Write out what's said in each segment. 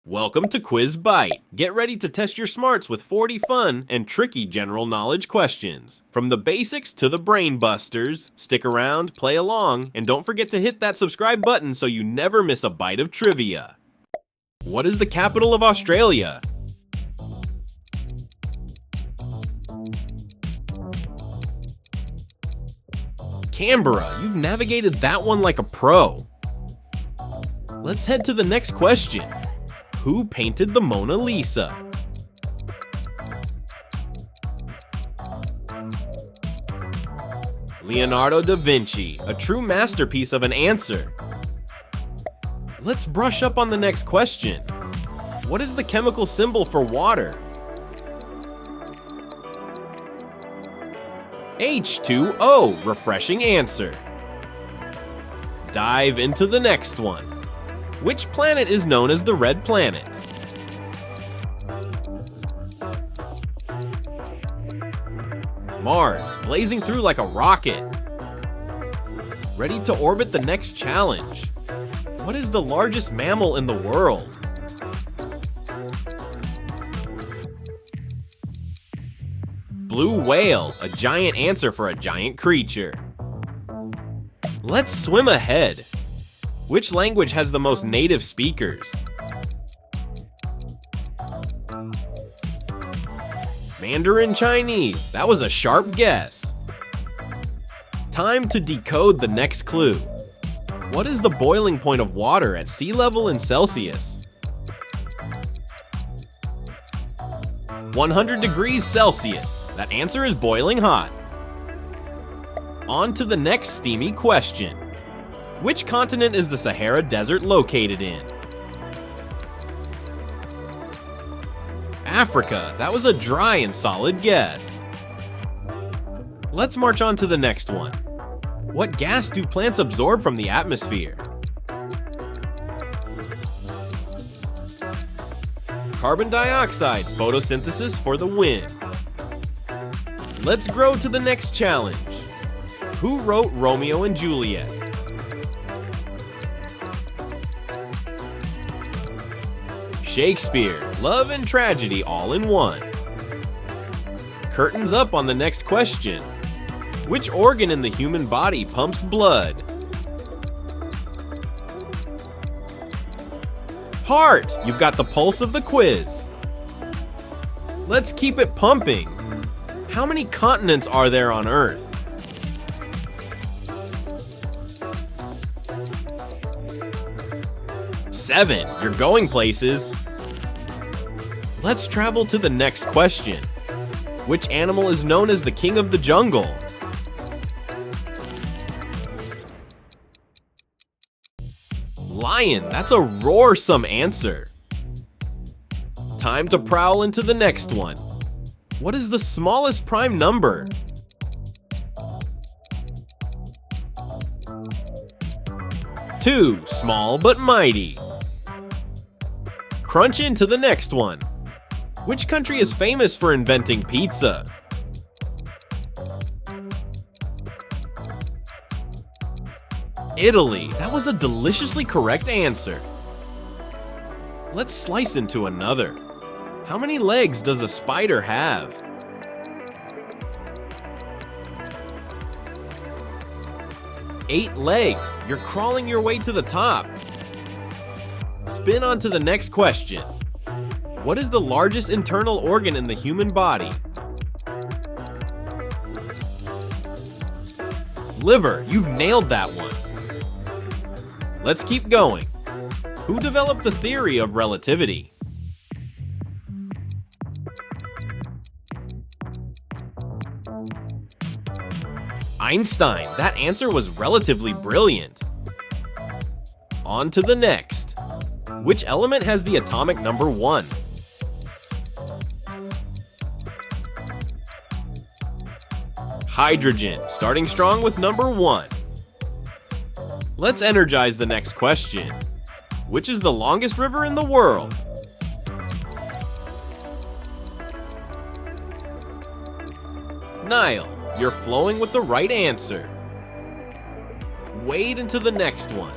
Welcome to Quiz Bite. Get ready to test your smarts with 40 fun and tricky general knowledge questions. From the basics to the brain busters, stick around, play along, and don't forget to hit that subscribe button so you never miss a bite of trivia. What is the capital of Australia? Canberra. You've navigated that one like a pro. Let's head to the next question. Who painted the Mona Lisa? Leonardo da Vinci, a true masterpiece of an answer. Let's brush up on the next question. What is the chemical symbol for water? H2O, refreshing answer. Dive into the next one. Which planet is known as the Red Planet? Mars, blazing through like a rocket. Ready to orbit the next challenge. What is the largest mammal in the world? Blue whale, a giant answer for a giant creature. Let's swim ahead. Which language has the most native speakers? Mandarin Chinese. That was a sharp guess. Time to decode the next clue. What is the boiling point of water at sea level in Celsius? 100 degrees Celsius. That answer is boiling hot. On to the next steamy question. Which continent is the Sahara Desert located in? Africa. That was a dry and solid guess. Let's march on to the next one. What gas do plants absorb from the atmosphere? Carbon dioxide, photosynthesis for the win. Let's grow to the next challenge. Who wrote Romeo and Juliet? Shakespeare, love and tragedy all in one. Curtains up on the next question. Which organ in the human body pumps blood? Heart, you've got the pulse of the quiz. Let's keep it pumping. How many continents are there on Earth? 7, you're going places. Let's travel to the next question. Which animal is known as the king of the jungle? Lion, that's a roarsome answer. Time to prowl into the next one. What is the smallest prime number? 2, small but mighty. Crunch into the next one. Which country is famous for inventing pizza? Italy. That was a deliciously correct answer. Let's slice into another. How many legs does a spider have? 8 legs. You're crawling your way to the top. Spin on to the next question. What is the largest internal organ in the human body? Liver, you've nailed that one. Let's keep going. Who developed the theory of relativity? Einstein, that answer was relatively brilliant. On to the next. Which element has the atomic number 1? Hydrogen, starting strong with number 1. Let's energize the next question. Which is the longest river in the world? Nile, you're flowing with the right answer. Wade into the next one.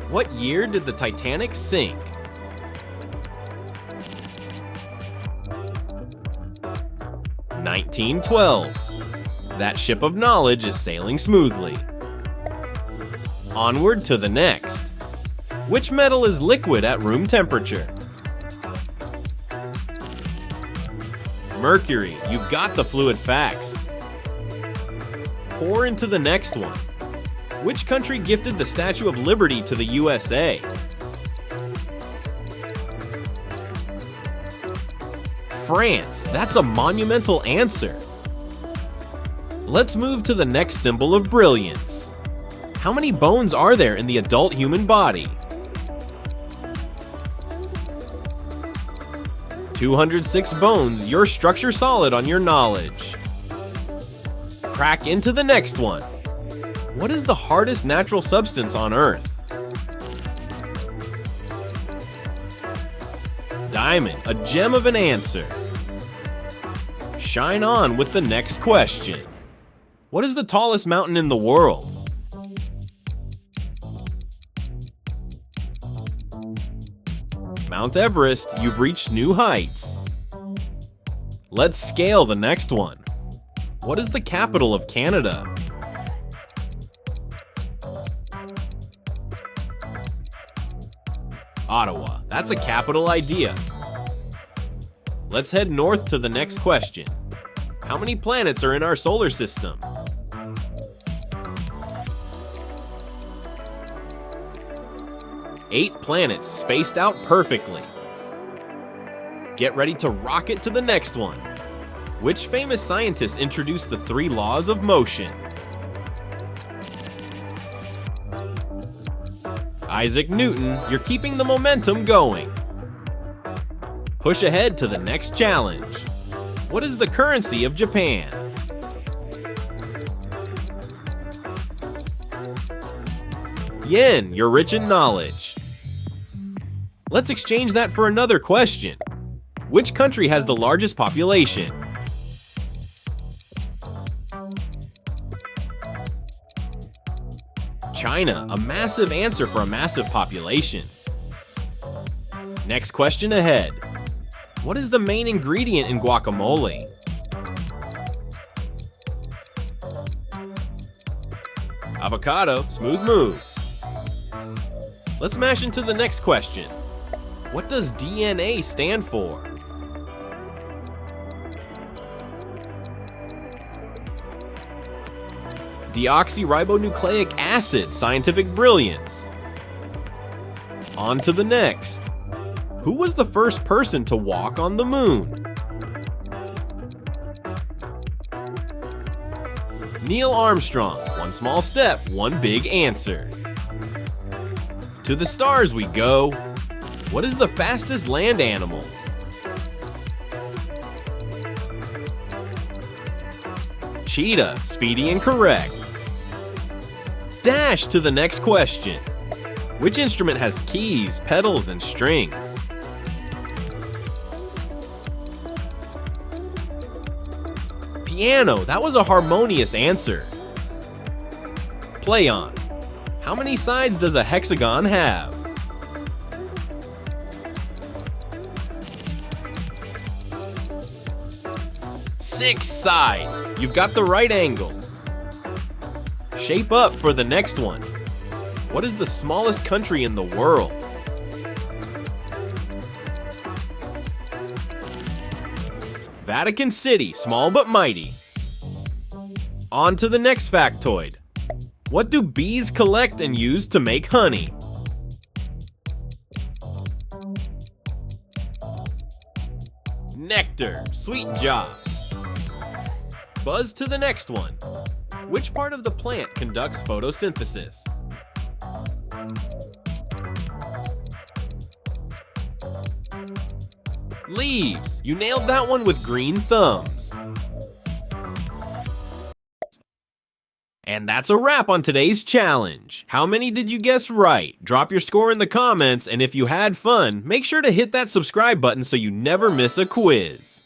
What year did the Titanic sink? 1912. That ship of knowledge is sailing smoothly. Onward to the next. Which metal is liquid at room temperature? Mercury, you've got the fluid facts. Pour into the next one. Which country gifted the Statue of Liberty to the USA? France, that's a monumental answer. Let's move to the next symbol of brilliance. How many bones are there in the adult human body? 206 bones, you're structure solid on your knowledge. Crack into the next one. What is the hardest natural substance on Earth? Diamond, a gem of an answer. Shine on with the next question. What is the tallest mountain in the world? Mount Everest, you've reached new heights. Let's scale the next one. What is the capital of Canada? Ottawa, that's a capital idea. Let's head north to the next question. How many planets are in our solar system? Eight planets spaced out perfectly. Get ready to rocket to the next one. Which famous scientist introduced the 3 laws of motion? Isaac Newton, you're keeping the momentum going. Push ahead to the next challenge. What is the currency of Japan? Yen, you're rich in knowledge. Let's exchange that for another question. Which country has the largest population? China, a massive answer for a massive population. Next question ahead. What is the main ingredient in guacamole? Avocado, smooth move. Let's mash into the next question. What does DNA stand for? Deoxyribonucleic acid, scientific brilliance. On to the next. Who was the first person to walk on the moon? Neil Armstrong, one small step, one big answer. To the stars we go. What is the fastest land animal? Cheetah, speedy and correct. Dash to the next question. Which instrument has keys, pedals, and strings? Piano, that was a harmonious answer. Play on. How many sides does a hexagon have? 6 sides. You've got the right angle. Shape up for the next one. What is the smallest country in the world? Vatican City, small but mighty. On to the next factoid. What do bees collect and use to make honey? Nectar, sweet job. Buzz to the next one. Which part of the plant conducts photosynthesis? Leaves. You nailed that one with green thumbs. And that's a wrap on today's challenge. How many did you guess right? Drop your score in the comments, and if you had fun, make sure to hit that subscribe button so you never miss a quiz.